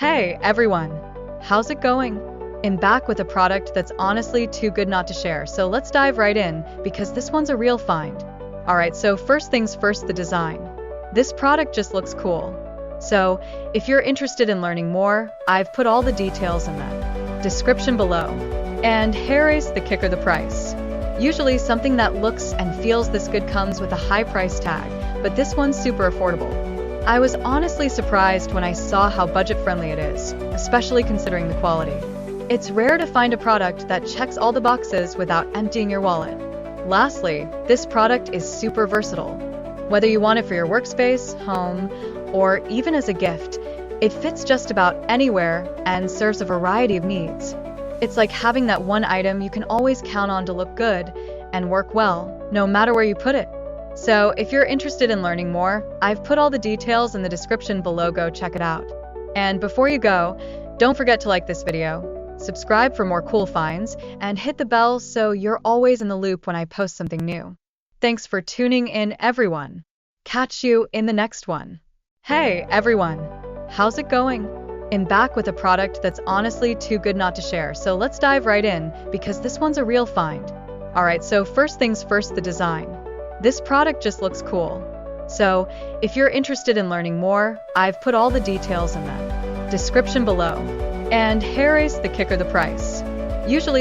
Hey everyone, how's it going? I'm back with a product that's honestly too good not to share, so let's dive right in because this one's a real find. Alright, so first things first, the design. This product just looks cool. So, if you're interested in learning more, I've put all the details in the description below. And here is the kicker, the price. Usually something that looks and feels this good comes with a high price tag, but this one's super affordable. I was honestly surprised when I saw how budget-friendly it is, especially considering the quality. It's rare to find a product that checks all the boxes without emptying your wallet. Lastly, this product is super versatile. Whether you want it for your workspace, home, or even as a gift, it fits just about anywhere and serves a variety of needs. It's like having that one item you can always count on to look good and work well, no matter where you put it. So, if you're interested in learning more, I've put all the details in the description below, go check it out. And before you go, don't forget to like this video, subscribe for more cool finds, and hit the bell so you're always in the loop when I post something new. Thanks for tuning in, everyone. Catch you in the next one. Hey everyone, how's it going? I'm back with a product that's honestly too good not to share, so let's dive right in because this one's a real find. Alright, so first things first, the design. This product just looks cool. So, if you're interested in learning more, I've put all the details in the description below. And here is the kicker, the price. Usually